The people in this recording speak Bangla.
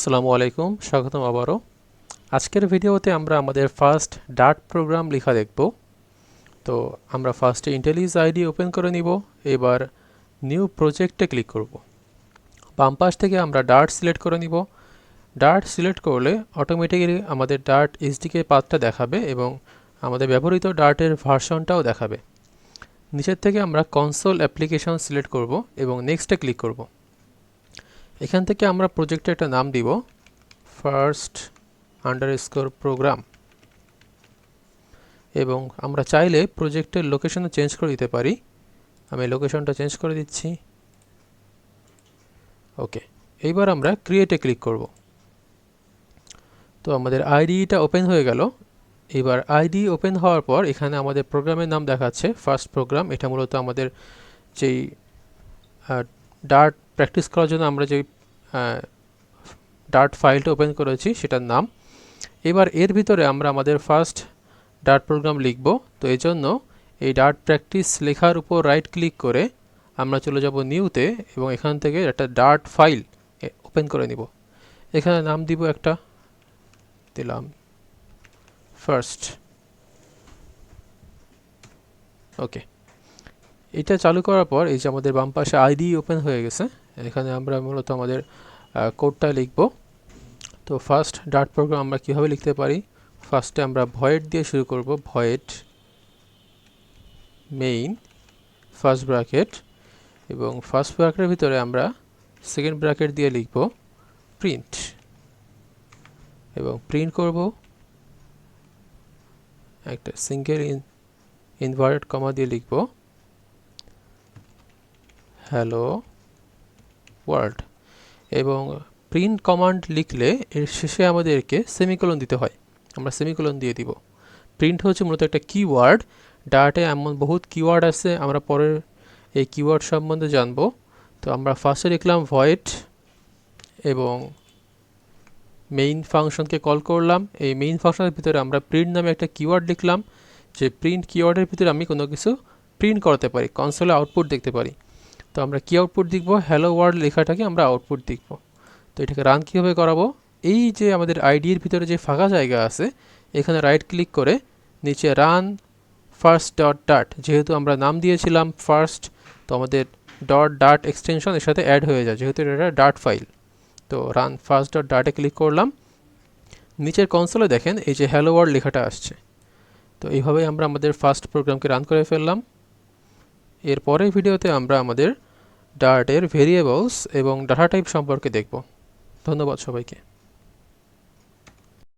আসসালামু আলাইকুম, স্বাগতম আবারও। আজকের ভিডিওতে আমরা আমাদের ফার্স্ট ডার্ট প্রোগ্রাম লেখা দেখব। তো আমরা ফার্স্টে ইন্টেলিজ আইডি ওপেন করে নিব। এবার নিউ প্রজেক্টে ক্লিক করব। বাম পাশ থেকে আমরা ডার্ট সিলেক্ট করে নিব। ডার্ট সিলেক্ট করলে অটোমেটিক্যালি আমাদের ডার্ট এসডিকে পাথটা দেখাবে এবং আমাদের ব্যবহৃত ডার্টের ভার্সনটাও দেখাবে। নিচের থেকে আমরা কনসোল অ্যাপ্লিকেশন সিলেক্ট করব এবং নেক্সটে ক্লিক করব। এখান থেকে আমরা প্রজেক্টে একটা নাম দিব, ফার্স্ট আন্ডারস্কোর প্রোগ্রাম, এবং আমরা চাইলে প্রজেক্টের লোকেশন চেঞ্জ করে দিতে পারি। আমি লোকেশনটা চেঞ্জ করে দিচ্ছি। ওকে, এইবার আমরা ক্রিয়েটে ক্লিক করব। তো আমাদের আইডিটা ওপেন হয়ে গেল। এবার আইডি ওপেন হওয়ার পর এখানে আমাদের প্রোগ্রামের নাম দেখাচ্ছে ফার্স্ট প্রোগ্রাম। এটা মূলত আমাদের যেই ডার্ট প্র্যাকটিস করার জন্য আমরা যেই ডার্ট ফাইলটা ওপেন করেছি সেটার নাম। এবার এর ভিতরে আমরা আমাদের ফার্স্ট ডার্ট প্রোগ্রাম লিখব। তো এই জন্য এই ডার্ট প্র্যাকটিস লেখার উপর রাইট ক্লিক করে আমরা চলে যাব নিউতে এবং এখান থেকে একটা ডার্ট ফাইল ওপেন করে নিব। এখানে নাম দিব, একটা দিলাম ফার্স্ট। ওকে, এটা চালু করার পর এই যে আমাদের বাম পাশে আইডি ওপেন হয়ে গেছে। এখানে আমরা মূলত আমাদের কোডটা লিখব। তো ফার্স্ট ডার্ট প্রোগ্রাম আমরা কীভাবে লিখতে পারি, ফার্স্টে আমরা ভয়েড দিয়ে শুরু করব। ভয়েড মেইন ফার্স্ট ব্র্যাকেট, এবং ফার্স্ট ব্র্যাকেটের ভিতরে আমরা সেকেন্ড ব্র্যাকেট দিয়ে লিখব প্রিন্ট, এবং প্রিন্ট করব একটা সিঙ্গেল ইনভার্টেড কমা দিয়ে লিখব হ্যালো ওয়ার্ল্ড। এবং প্রিন্ট কমান্ড লিখলে এর শেষে আমাদেরকে সেমিকোলন দিতে হয়, আমরা সেমিকোলন দিয়ে দিব। প্রিন্ট হচ্ছে মূলত একটা কিওয়ার্ড। ডার্টে এমন বহুত কিওয়ার্ড আছে, আমরা পরের এই কিওয়ার্ড সম্বন্ধে জানব। তো আমরা ফার্স্টে লিখলাম ভয়েড এবং মেইন ফাংশনকে কল করলাম। এই মেইন ফাংশনের ভিতরে আমরা প্রিন্ট নামে একটা কিওয়ার্ড লিখলাম, যে প্রিন্ট কিওয়ার্ডের ভিতরে আমি কোনো কিছু প্রিন্ট করতে পারি, কনসোলে আউটপুট দেখতে পারি। তো আমরা কি আউটপুট দেখব, হ্যালো ওয়ার্ল্ড লেখাটাকে আমরা আউটপুট দেখব। তো এটাকে রান কীভাবে করাবো, এই যে আমাদের আইডির ভিতরে যে ফাঁকা জায়গা আছে এখানে রাইট ক্লিক করে নিচে রান ফার্স্ট ডট ডার্ট, যেহেতু আমরা নাম দিয়েছিলাম ফার্স্ট, তো আমাদের ডট ডার্ট এক্সটেনশন এর সাথে অ্যাড হয়ে যায়, যেহেতু এটা ডার্ট ফাইল। তো রান ফার্স্ট ডট ডার্টে ক্লিক করলাম। নিচের কনসোলে দেখেন এই যে হ্যালো ওয়ার্ল্ড লেখাটা আসছে। তো এইভাবেই আমরা আমাদের ফার্স্ট প্রোগ্রামকে রান করে ফেললাম। এর পরের ভিডিওতে আমরা আমাদের ডার্টের ভেরিয়েবলস এবং ডাটা টাইপ সম্পর্কে দেখব। ধন্যবাদ সবাইকে।